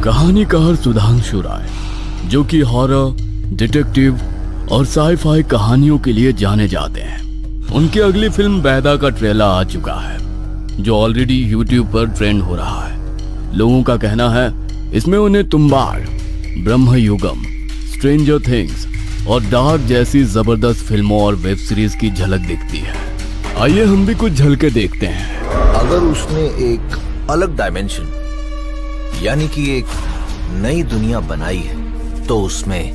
कहानीकार सुधांशु राय, जो कि हॉरर, डिटेक्टिव और साई-फाई कहानियों के लिए जाने जाते हैं, उनकी अगली फिल्म बैदा का ट्रेलर आ चुका है, जो ऑलरेडी यूट्यूब पर ट्रेंड हो रहा है। लोगों का कहना है इसमें उन्हें तुम्बाड़, ब्रह्मयुगम, स्ट्रेंजर थिंग्स और डार्क जैसी जबरदस्त फिल्मों और वेब सीरीज की झलक दिखती है। आइए हम भी कुछ झलके देखते हैं। अगर उसने एक अलग डायमेंशन यानी कि एक नई दुनिया बनाई है तो उसमें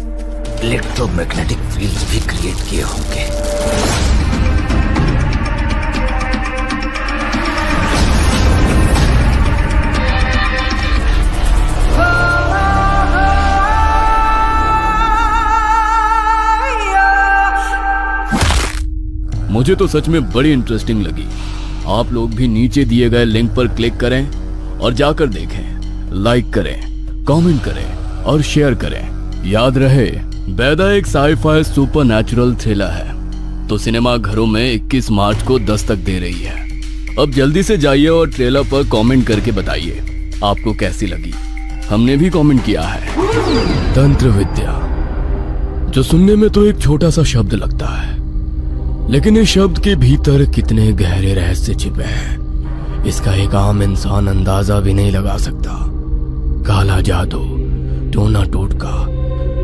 इलेक्ट्रोमैग्नेटिक फील्ड्स भी क्रिएट किए होंगे। मुझे तो सच में बड़ी इंटरेस्टिंग लगी। आप लोग भी नीचे दिए गए लिंक पर क्लिक करें और जाकर देखें, लाइक करें, कमेंट करें और शेयर करें। याद रहे, बैदा एक साई-फाई सुपरनैचुरल थ्रिलर है, तो सिनेमा घरों में 21 मार्च को दस्तक दे रही है। अब जल्दी से जाइए और ट्रेलर पर कमेंट करके बताइए आपको कैसी लगी। हमने भी कमेंट किया है। तंत्र विद्या, जो सुनने में तो एक छोटा सा शब्द लगता है, लेकिन इस शब्द के भीतर कितने गहरे रहस्य छिपे हैं, इसका एक आम इंसान अंदाजा भी नहीं लगा सकता। काला जादू, टोना टोटका,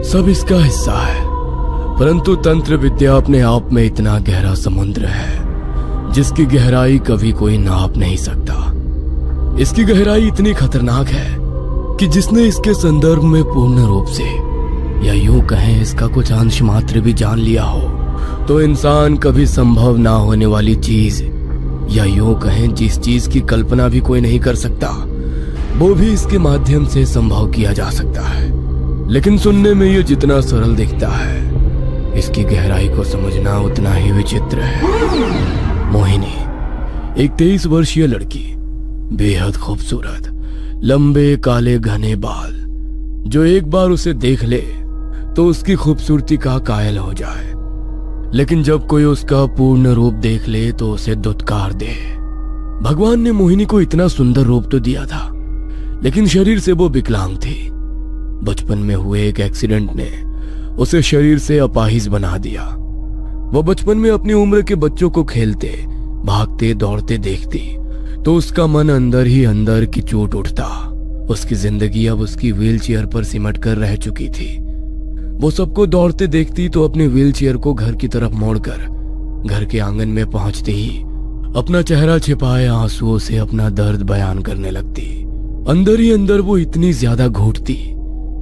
सब इसका हिस्सा है। परंतु तंत्र विद्या अपने आप में इतना गहरा समुद्र है, जिसकी गहराई कभी कोई नाप नहीं सकता। इसकी गहराई इतनी खतरनाक है कि जिसने इसके संदर्भ में पूर्ण रूप से, या यूं कहें इसका कुछ अंश मात्र भी जान लिया हो, तो इंसान कभी संभव ना होने वाली चीज, या यूं कहें जिस चीज की कल्पना भी कोई नहीं कर सकता, वो भी इसके माध्यम से संभव किया जा सकता है। लेकिन सुनने में ये जितना सरल दिखता है, इसकी गहराई को समझना उतना ही विचित्र है। मोहिनी, एक 23 वर्षीय लड़की, बेहद खूबसूरत, लंबे काले घने बाल, जो एक बार उसे देख ले तो उसकी खूबसूरती का कायल हो जाए, लेकिन जब कोई उसका पूर्ण रूप देख ले तो उसे दुत्कार दे। भगवान ने मोहिनी को इतना सुंदर रूप तो दिया था, लेकिन शरीर से वो विकलांग थी। बचपन में हुए एक एक्सीडेंट ने उसे शरीर से अपाहिज बना दिया। वो बचपन में अपनी उम्र के बच्चों को खेलते, भागते, दौड़ते देखती तो उसका मन अंदर ही अंदर की चोट उठता। उसकी जिंदगी अब उसकी व्हीलचेयर पर सिमट कर रह चुकी थी। वो सबको दौड़ते देखती तो अपने व्हीलचेयर को घर की तरफ मोड़कर घर के आंगन में पहुंचते ही अपना चेहरा छिपाए आंसुओं से अपना दर्द बयान करने लगती। अंदर ही अंदर वो इतनी ज्यादा घोटती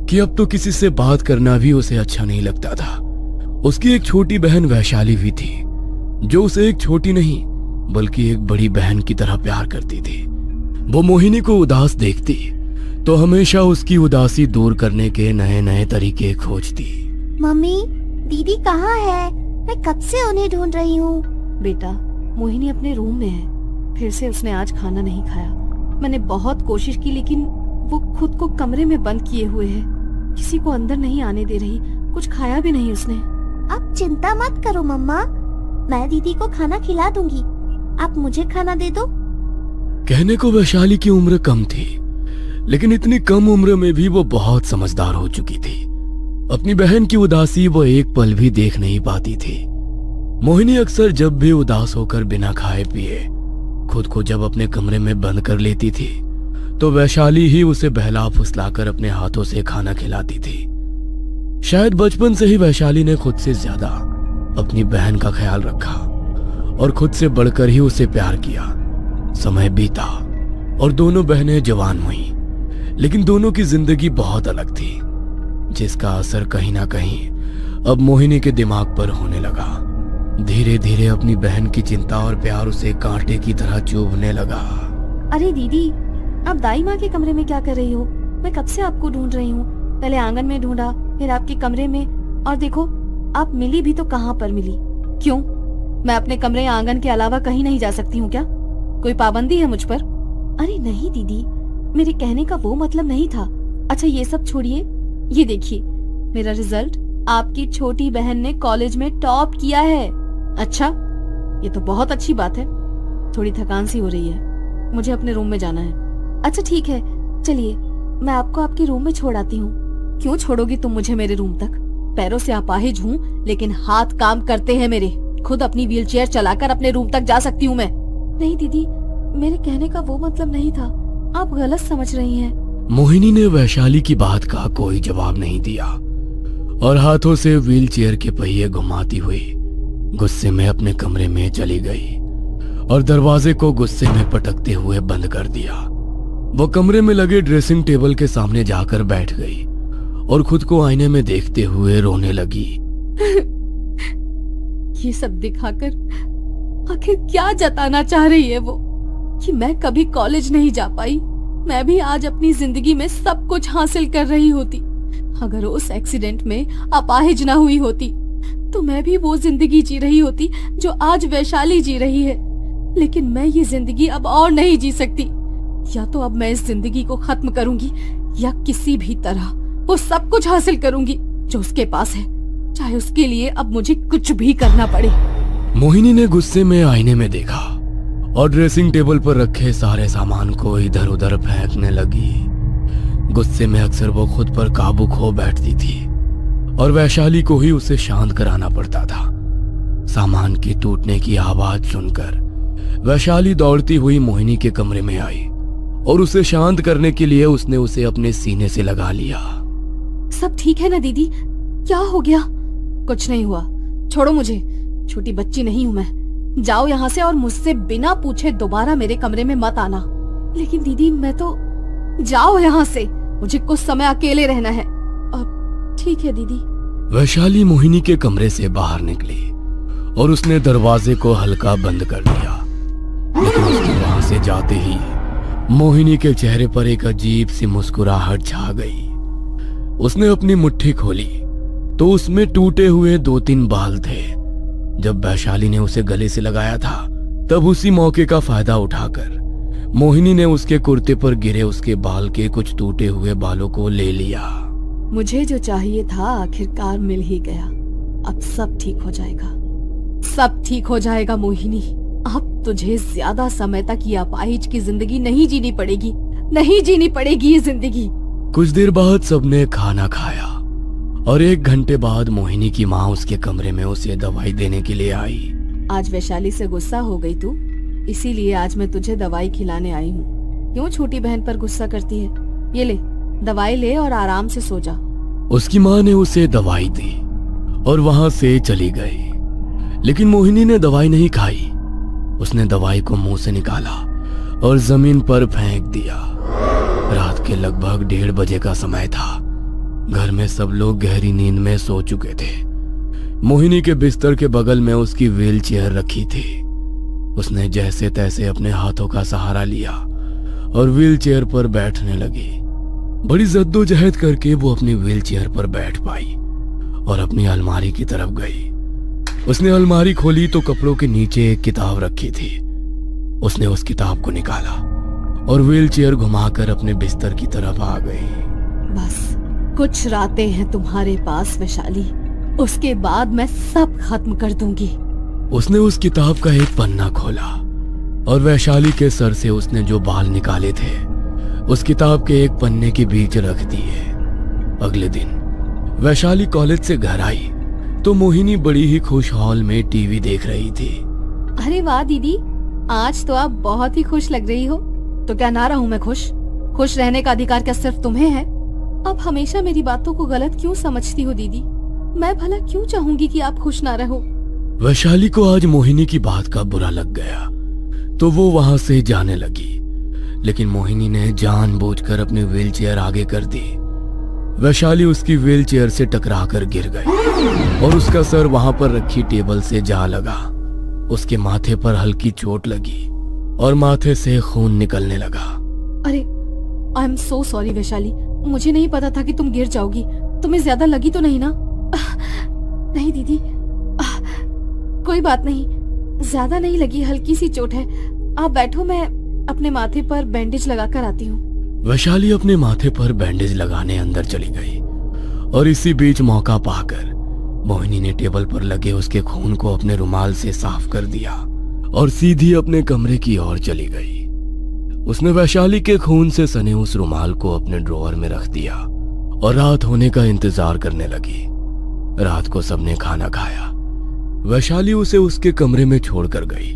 कि अब तो किसी से बात करना भी उसे अच्छा नहीं लगता था। उसकी एक छोटी बहन वैशाली भी थी, जो उसे एक छोटी नहीं बल्कि एक बड़ी बहन की तरह प्यार करती थी। वो मोहिनी को उदास देखती तो हमेशा उसकी उदासी दूर करने के नए नए तरीके खोजती। मम्मी, दीदी कहाँ है? मैं कब से उन्हें ढूंढ रही हूँ। बेटा, मोहिनी अपने रूम में है। फिर से उसने आज खाना नहीं खाया। मैंने बहुत कोशिश की, लेकिन वो खुद को कमरे में बंद किए हुए है, किसी को अंदर नहीं आने दे रही। कुछ खाया भी नहीं उसने। आप चिंता मत करो मम्मा, मैं दीदी को खाना खिला दूंगी। आप मुझे खाना दे दो। कहने को वैशाली की उम्र कम थी, लेकिन इतनी कम उम्र में भी वो बहुत समझदार हो चुकी थी। अपनी बहन की उदासी वो एक पल भी देख नहीं पाती थी। मोहिनी अक्सर जब भी उदास होकर बिना खाए पिए खुद को जब अपने कमरे में बंद कर लेती थी, तो वैशाली ही उसे बहला फुसलाकर अपने हाथों से खाना खिलाती थी। शायद बचपन से ही वैशाली ने खुद से ज्यादा अपनी बहन का ख्याल रखा और खुद से बढ़कर ही उसे प्यार किया। समय बीता और दोनों बहनें जवान हुईं, लेकिन दोनों की जिंदगी बहुत अलग थी, जिसका असर कहीं ना कहीं अब मोहिनी के दिमाग पर होने लगा। धीरे धीरे अपनी बहन की चिंता और प्यार उसे कांटे की तरह चुभने लगा। अरे दीदी, आप दाई माँ के कमरे में क्या कर रही हो? मैं कब से आपको ढूंढ रही हूँ। पहले आंगन में ढूंढा, फिर आपके कमरे में, और देखो आप मिली भी तो कहाँ पर मिली। क्यों, मैं अपने कमरे या आंगन के अलावा कहीं नहीं जा सकती हूँ क्या? कोई पाबंदी है मुझ पर? अरे नहीं दीदी, मेरे कहने का वो मतलब नहीं था। अच्छा ये सब छोड़िए, ये देखिए मेरा रिजल्ट। आपकी छोटी बहन ने कॉलेज में टॉप किया है। अच्छा, ये तो बहुत अच्छी बात है। थोड़ी थकान सी हो रही है, मुझे अपने रूम में जाना है। अच्छा ठीक है, चलिए मैं आपको आपके रूम में छोड़ आती हूँ। क्यों छोड़ोगे तुम मुझे मेरे रूम तक? पैरों से अपाहिज हूँ लेकिन हाथ काम करते हैं मेरे। खुद अपनी व्हीलचेयर चलाकर अपने रूम तक जा सकती हूँ मैं। नहीं दीदी, मेरे कहने का वो मतलब नहीं था, आप गलत समझ रही हैं। मोहिनी ने वैशाली की बात का कोई जवाब नहीं दिया और हाथों से व्हीलचेयर के पहिए घुमाती हुई गुस्से में अपने कमरे में चली गई और दरवाजे को गुस्से में पटकते हुए बंद कर दिया। वो कमरे में लगे ड्रेसिंग टेबल के सामने जाकर बैठ गई और खुद को आईने में देखते हुए रोने लगी। ये सब दिखाकर आखिर क्या जताना चाह रही है वो? कि मैं कभी कॉलेज नहीं जा पाई, मैं भी आज अपनी जिंदगी में सब कुछ हासिल कर रही होती। अगर उस एक्सीडेंट में अपाहिज ना हुई होती तो मैं भी वो जिंदगी जी रही होती जो आज वैशाली जी रही है। लेकिन मैं ये जिंदगी अब और नहीं जी सकती। या तो अब मैं इस जिंदगी को खत्म करूंगी या किसी भी तरह वो सब कुछ हासिल करूंगी जो उसके पास है, चाहे उसके लिए अब मुझे कुछ भी करना पड़े। मोहिनी ने गुस्से में आईने में देखा और ड्रेसिंग टेबल पर रखे सारे सामान को इधर उधर फेंकने लगी। गुस्से में अक्सर वो खुद पर काबू खो बैठती थी और वैशाली को ही उसे शांत कराना पड़ता था। सामान की टूटने की आवाज सुनकर वैशाली दौड़ती हुई मोहिनी के कमरे में आई और उसे शांत करने के लिए उसने उसे अपने सीने से लगा लिया। सब ठीक है ना दीदी? क्या हो गया? कुछ नहीं हुआ, छोड़ो मुझे, छोटी बच्ची नहीं हूँ मैं। जाओ यहाँ से और मुझसे बिना पूछे दोबारा मेरे कमरे में मत आना। लेकिन दीदी मैं तो... जाओ यहाँ से, मुझे कुछ समय अकेले रहना है। अब ठीक है दीदी। वैशाली मोहिनी के कमरे से बाहर निकली और उसने दरवाजे को हल्का बंद कर दिया। लेकिन उसके वहां से जाते ही मोहिनी के चेहरे पर एक अजीब सी मुस्कुराहट छा गई। उसने अपनी मुट्ठी खोली तो उसमें टूटे हुए 2-3 बाल थे। जब वैशाली ने उसे गले से लगाया था तब उसी मौके का फायदा उठाकर मोहिनी ने उसके कुर्ते पर गिरे उसके बाल के कुछ टूटे हुए बालों को ले लिया। मुझे जो चाहिए था आखिरकार मिल ही गया। अब सब ठीक हो जाएगा, सब ठीक हो जाएगा मोहिनी। अब तुझे ज्यादा समय तक ये अपाहिज की जिंदगी नहीं जीनी पड़ेगी, नहीं जीनी पड़ेगी ये जिंदगी। कुछ देर बाद सबने खाना खाया और 1 घंटे बाद मोहिनी की माँ उसके कमरे में उसे दवाई देने के लिए आई। आज वैशाली से गुस्सा हो गई तू, इसीलिए आज मैं तुझे दवाई खिलाने आई हूँ। क्यों छोटी बहन पर गुस्सा करती है? ये ले, दवाई ले और आराम से सो जा। उसकी माँ ने उसे दवाई दी और वहां से चली गई। लेकिन मोहिनी ने दवाई नहीं खाई। उसने दवाई को मुंह से निकाला और जमीन पर फेंक दिया। रात के लगभग 1:30 बजे का समय था। घर में सब लोग गहरी नींद में सो चुके थे। मोहिनी के बिस्तर के बगल में उसकी व्हीलचेयर रखी थी। उसने जैसे तैसे अपने हाथों का सहारा लिया और व्हीलचेयर पर बैठने लगी। बड़ी जद्दोजहद करके वो अपनी व्हीलचेयर पर बैठ पाई और अपनी अलमारी की तरफ गई। उसने अलमारी खोली तो कपड़ों के नीचे एक किताब रखी थी। उसने उस किताब को निकाला और व्हीलचेयर घुमाकर अपने बिस्तर की तरफ आ गई। बस कुछ रातें हैं तुम्हारे पास वैशाली, उसके बाद मैं सब खत्म कर दूंगी। उसने उस किताब का एक पन्ना खोला और वैशाली के सर से उसने जो बाल निकाले थे उस किताब के एक पन्ने के बीच रख दिए। अगले दिन वैशाली कॉलेज से घर आई तो मोहिनी बड़ी ही खुश हॉल में टीवी देख रही थी। अरे वाह दीदी, आज तो आप बहुत ही खुश लग रही हो। तो क्या ना रहूं मैं खुश? खुश रहने का अधिकार क्या सिर्फ तुम्हें है? आप हमेशा मेरी बातों को गलत क्यों समझती हो दीदी? मैं भला क्यों चाहूंगी कि आप खुश ना रहो? वैशाली को आज मोहिनी की बात का बुरा लग गया तो वो वहां से जाने लगी। लेकिन मोहिनी ने जानबूझकर अपनी व्हीलचेयर आगे कर दी। वैशाली उसकी व्हीलचेयर से टकराकर गिर गई और उसका सर वहां पर रखी टेबल से जा लगा। उसके माथे पर हल्की चोट लगी और माथे से खून निकलने लगा। अरे I am so sorry Vaishali, मुझे नहीं पता था कि तुम गिर जाओगी। तुम्हें ज्यादा लगी तो नहीं ना? नहीं दीदी, कोई बात नहीं, ज्यादा नहीं लगी, हल्की सी चोट है। आप बैठो, मैं अपने माथे पर बैंडेज लगा कर आती हूँ। वैशाली अपने माथे पर बैंडेज लगाने अंदर चली गई और इसी बीच मौका पाकर मोहिनी ने टेबल पर लगे उसके खून को अपने रुमाल से साफ कर दिया और सीधी अपने कमरे की ओर चली गई। उसने वैशाली के खून से सने उस रुमाल को अपने ड्रॉअर में रख दिया और रात होने का इंतजार करने लगी। रात को सबने खाना खाया। वैशाली उसे उसके कमरे में छोड़कर गई।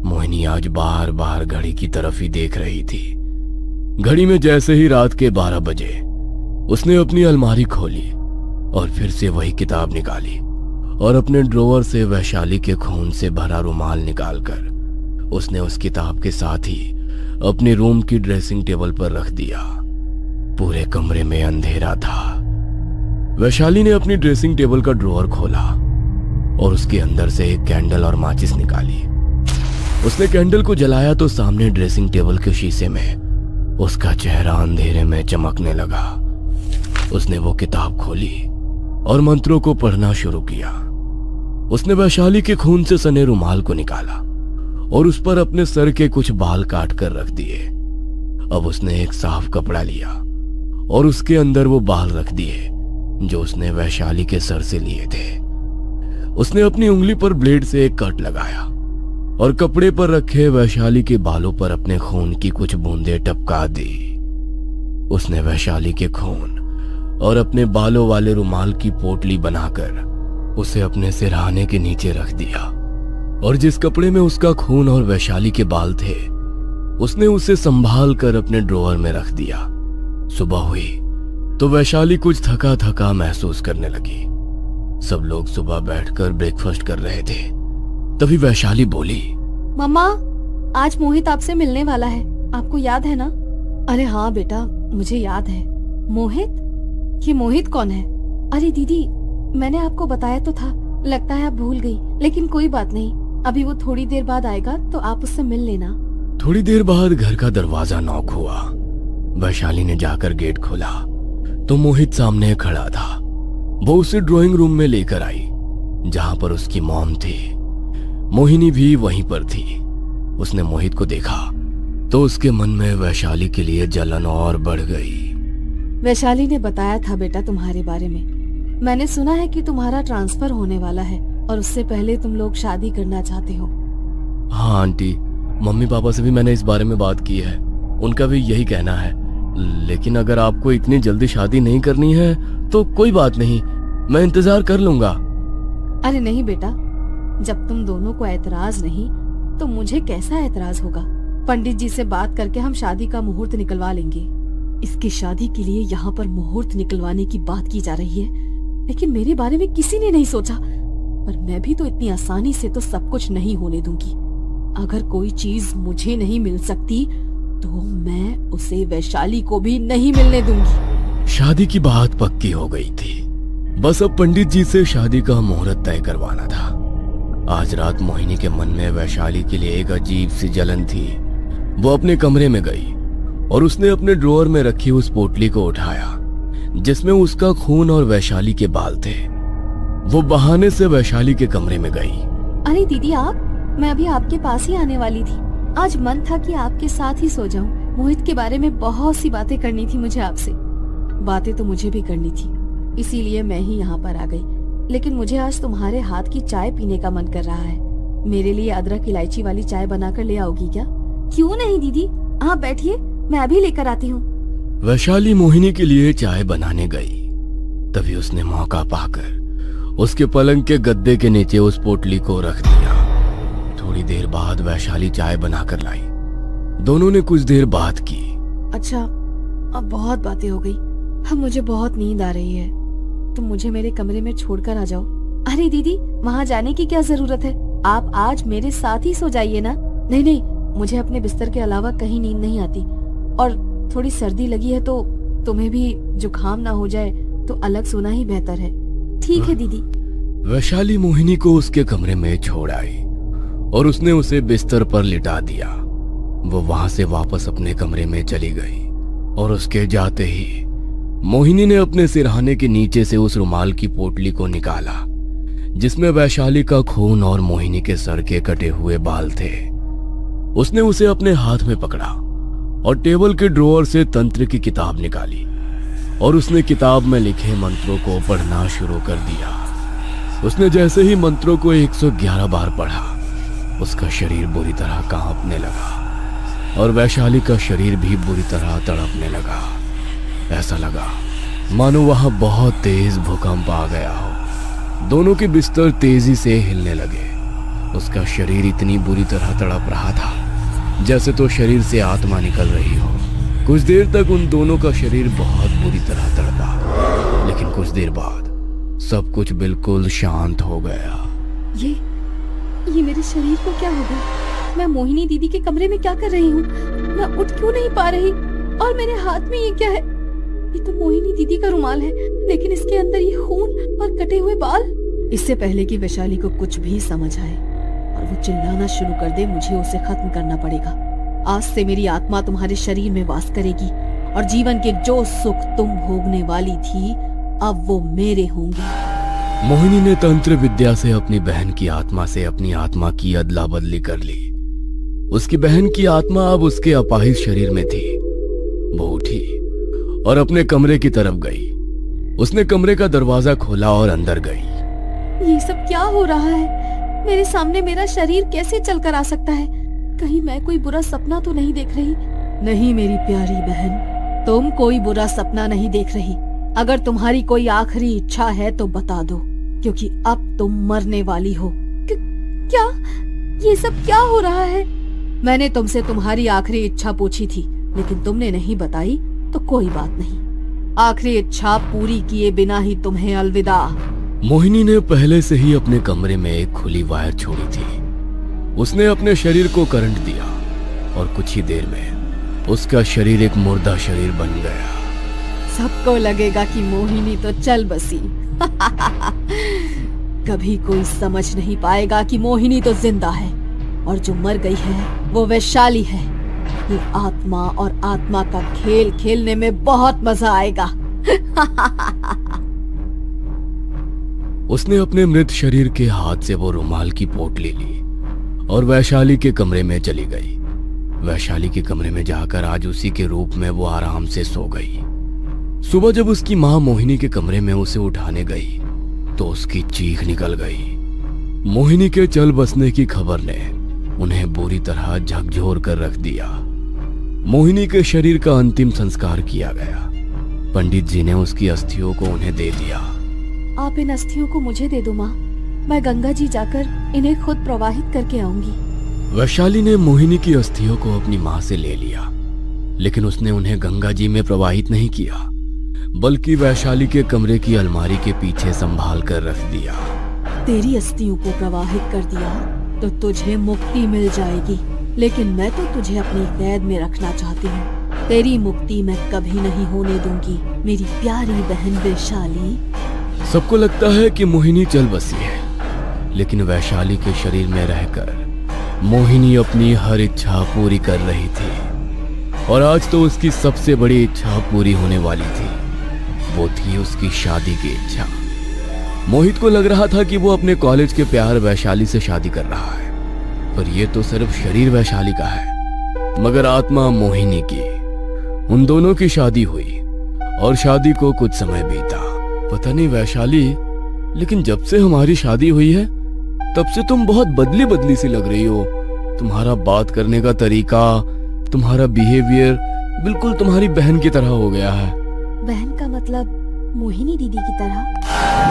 मोहिनी आज बार बार घड़ी की तरफ ही देख रही थी। घड़ी में जैसे ही रात के 12 बजे उसने अपनी अलमारी खोली और फिर से वही किताब निकाली और अपने ड्रॉअर से वैशाली के खून से भरा रुमाल निकालकर उसने उस किताब के साथ ही अपने रूम की ड्रेसिंग टेबल पर रख दिया। पूरे कमरे में अंधेरा था। वैशाली ने अपनी ड्रेसिंग टेबल का ड्रॉअर खोला और उसके अंदर से एक कैंडल और माचिस निकाली। उसने कैंडल को जलाया तो सामने ड्रेसिंग टेबल के शीशे में उसका चेहरा अंधेरे में चमकने लगा। उसने वो किताब खोली और मंत्रों को पढ़ना शुरू किया। उसने वैशाली के खून से सने रुमाल को निकाला और उस पर अपने सर के कुछ बाल काट कर रख दिए। अब उसने एक साफ कपड़ा लिया और उसके अंदर वो बाल रख दिए जो उसने वैशाली के सर से लिए थे। उसने अपनी उंगली पर ब्लेड से एक कट लगाया और कपड़े पर रखे वैशाली के बालों पर अपने खून की कुछ बूंदें टपका दी। उसने वैशाली के खून और अपने बालों वाले रुमाल की पोटली बनाकर उसे अपने सिरहाने के नीचे रख दिया और जिस कपड़े में उसका खून और वैशाली के बाल थे उसने उसे संभाल कर अपने ड्रॉअर में रख दिया। सुबह हुई तो वैशाली कुछ थका थका महसूस करने लगी। सब लोग सुबह बैठकर ब्रेकफास्ट कर रहे थे। तभी वैशाली बोली, मम्मा, आज मोहित आपसे मिलने वाला है, आपको याद है ना? अरे हाँ बेटा, मुझे याद है। मोहित? ये मोहित कौन है? अरे दीदी, मैंने आपको बताया तो था, लगता है आप भूल गई, लेकिन कोई बात नहीं, अभी वो थोड़ी देर बाद आएगा तो आप उससे मिल लेना। थोड़ी देर बाद घर का दरवाजा नॉक हुआ। वैशाली ने जाकर गेट खोला तो मोहित सामने खड़ा था। वो उसे ड्राइंग रूम में लेकर आई जहां पर उसकी मॉम थी। मोहिनी भी वहीं पर थी। उसने मोहित को देखा तो उसके मन में वैशाली के लिए जलन और बढ़ गई। वैशाली ने बताया था बेटा तुम्हारे बारे में। मैंने सुना है कि तुम्हारा ट्रांसफर होने वाला है और उससे पहले तुम लोग शादी करना चाहते हो। हाँ आंटी, मम्मी पापा से भी मैंने इस बारे में बात की है, उनका भी यही कहना है। लेकिन अगर आपको इतनी जल्दी शादी नहीं करनी है तो कोई बात नहीं, मैं इंतजार कर लूंगा। अरे नहीं बेटा, जब तुम दोनों को ऐतराज नहीं तो मुझे कैसा ऐतराज होगा। पंडित जी से बात करके हम शादी का मुहूर्त निकलवा लेंगे। इसकी शादी के लिए यहाँ पर मुहूर्त निकलवाने की बात की जा रही है, लेकिन मेरे बारे में किसी ने नहीं सोचा। पर मैं भी तो इतनी आसानी से तो सब कुछ नहीं होने दूंगी। अगर कोई चीज मुझे नहीं मिल सकती तो मैं उसे वैशाली को भी नहीं मिलने दूंगी। शादी की बात पक्की हो गई थी। बस अब पंडित जी से शादी का मुहूर्त तय करवाना था। आज रात मोहिनी के मन में वैशाली के लिए एक अजीब सी जलन थी। वो अपने कमरे में गई और उसने अपने ड्रॉअर में रखी उस पोटली को उठाया जिसमें उसका खून और वैशाली के बाल थे। वो बहाने से वैशाली के कमरे में गई। अरे दीदी आप, मैं अभी आपके पास ही आने वाली थी। आज मन था कि आपके साथ ही सो जाऊं। मोहित के बारे में बहुत सी बातें करनी थी मुझे आपसे। बातें तो मुझे भी करनी थी, इसीलिए मैं ही यहाँ पर आ गई। लेकिन मुझे आज तुम्हारे हाथ की चाय पीने का मन कर रहा है। मेरे लिए अदरक इलायची वाली चाय बनाकर ले आओगी क्या? क्यों नहीं दीदी, आप बैठिए, मैं अभी लेकर आती हूँ। वैशाली मोहिनी के लिए चाय बनाने गई। तभी उसने मौका पाकर उसके पलंग के गद्दे के नीचे उस पोटली को रख दिया। थोड़ी देर बाद वैशाली चाय बनाकर लाई। दोनों ने कुछ देर बात की। अच्छा, अब बहुत बातें हो गई, अब मुझे बहुत नींद आ रही है। तुम मुझे मेरे कमरे में छोड़कर आ जाओ। अरे दीदी, वहाँ जाने की क्या जरूरत है? आप आज मेरे साथ ही सो जाइए ना। नहीं नहीं, मुझे अपने बिस्तर के अलावा कहीं नींद नहीं आती। और थोड़ी सर्दी लगी है तो तुम्हें भी जुकाम ना हो जाए तो अलग सोना ही बेहतर है। ठीक है दीदी। वैशाली मोहिनी को उसके कमरे में छोड़ आई और उसने उसे बिस्तर पर लिटा दिया। वो वहां से वापस अपने कमरे में चली गई और उसके जाते ही मोहिनी ने अपने सिरहाने के नीचे से उस रुमाल की पोटली को निकाला जिसमें वैशाली का खून और मोहिनी के सर के कटे हुए बाल थे। उसने उसे अपने हाथ में पकड़ा और टेबल के ड्रॉअर से तंत्र की किताब निकाली और उसने किताब में लिखे मंत्रों को पढ़ना शुरू कर दिया। उसने जैसे ही मंत्रों को 111 बार पढ़ा, उसका शरीर बुरी तरह कांपने लगा। और वैशाली का शरीर भी बुरी तरह तड़पने लगा। ऐसा लगा मानो वहां बहुत तेज भूकंप आ गया हो। दोनों के बिस्तर तेजी से हिलने लगे। उसका शरीर इतनी बुरी तरह तड़प रहा था जैसे तो शरीर से आत्मा निकल रही हो। कुछ देर तक उन दोनों का शरीर बहुत बुरी तरह तड़पा, लेकिन कुछ देर बाद सब कुछ बिल्कुल शांत हो गया। ये मेरे शरीर को क्या हो गया? मैं मोहिनी दीदी के कमरे में क्या कर रही हूँ? मैं उठ क्यों नहीं पा रही? और मेरे हाथ में ये क्या है? ये तो मोहिनी दीदी का रुमाल है, लेकिन इसके अंदर ये खून और कटे हुए बाल। इससे पहले कि वैशाली को कुछ भी समझ आए और वो चिल्लाना शुरू कर दे, मुझे उसे खत्म करना पड़ेगा। आज से मेरी आत्मा तुम्हारे शरीर में वास करेगी और जीवन के जो सुख तुम भोगने वाली थी अब वो मेरे होंगे। मोहिनी ने तंत्र विद्या से अपनी बहन की आत्मा से अपनी आत्मा की अदला बदली कर ली। उसकी बहन की आत्मा अब उसके अपाहिज शरीर में थी। वो उठी और अपने कमरे की तरफ गई। उसने कमरे का दरवाजा खोला और अंदर गई। ये सब क्या हो रहा है? मेरे सामने मेरा शरीर कैसे चलकर आ सकता है? कहीं मैं कोई बुरा सपना तो नहीं देख रही? नहीं मेरी प्यारी बहन, तुम कोई बुरा सपना नहीं देख रही। अगर तुम्हारी कोई आखिरी इच्छा है तो बता दो, क्योंकि अब तुम मरने वाली हो। क्या? ये सब क्या हो रहा है? मैंने तुमसे तुम्हारी आखिरी इच्छा पूछी थी, लेकिन तुमने नहीं बताई, तो कोई बात नहीं। आखिरी इच्छा पूरी किए बिना ही तुम्हें अलविदा। मोहिनी ने पहले से ही अपने कमरे में एक खुली वायर छोड़ी थी। उसने अपने शरीर को करंट दिया और कुछ ही देर में उसका शरीर एक मुर्दा शरीर बन गया। सबको लगेगा कि मोहिनी तो चल बसी। कभी कोई समझ नहीं पाएगा कि मोहिनी तो जिंदा है और जो मर गई है वो वैशाली है। ये आत्मा और आत्मा का खेल खेलने में बहुत मजा आएगा। उसने अपने मृत शरीर के हाथ से वो रुमाल की पोटली ली और वैशाली के कमरे में चली गई। वैशाली के कमरे में जाकर आज उसी के रूप में वो आराम से सो गई। सुबह जब उसकी मां मोहिनी के कमरे में उसे उठाने गई तो उसकी चीख निकल गई। मोहिनी के चल बसने की खबर ने उन्हें बुरी तरह झकझोर कर रख दिया। मोहिनी के शरीर का अंतिम संस्कार किया गया। पंडित जी ने उसकी अस्थियों को उन्हें दे दिया। आप इन अस्थियों को मुझे दे दो माँ, मैं गंगा जी जाकर इन्हें खुद प्रवाहित करके आऊंगी। वैशाली ने मोहिनी की अस्थियों को अपनी माँ से ले लिया, लेकिन उसने उन्हें गंगा जी में प्रवाहित नहीं किया, बल्कि वैशाली के कमरे की अलमारी के पीछे संभाल कर रख दिया। तेरी अस्थियों को प्रवाहित कर दिया तो तुझे मुक्ति मिल जाएगी, लेकिन मैं तो तुझे अपनी कैद में रखना चाहती हूँ। तेरी मुक्ति मैं कभी नहीं होने दूंगी, मेरी प्यारी बहन वैशाली। सबको लगता है कि मोहिनी चल बसी है, लेकिन वैशाली के शरीर में रहकर मोहिनी अपनी हर इच्छा पूरी कर रही थी। और आज तो उसकी सबसे बड़ी इच्छा पूरी होने वाली थी। वो थी उसकी शादी की इच्छा। मोहित को लग रहा था कि वो अपने कॉलेज के प्यार वैशाली से शादी कर रहा है, पर ये तो सिर्फ शरीर वैशाली का है, मगर आत्मा मोहिनी की। उन दोनों की शादी हुई और शादी को कुछ समय बीता। पता नहीं वैशाली, लेकिन जब से हमारी शादी हुई है तब से तुम बहुत बदली बदली सी लग रही हो। तुम्हारा बात करने का तरीका, तुम्हारा बिहेवियर बिल्कुल तुम्हारी बहन की तरह हो गया है। बहन का मतलब मोहिनी दीदी की तरह?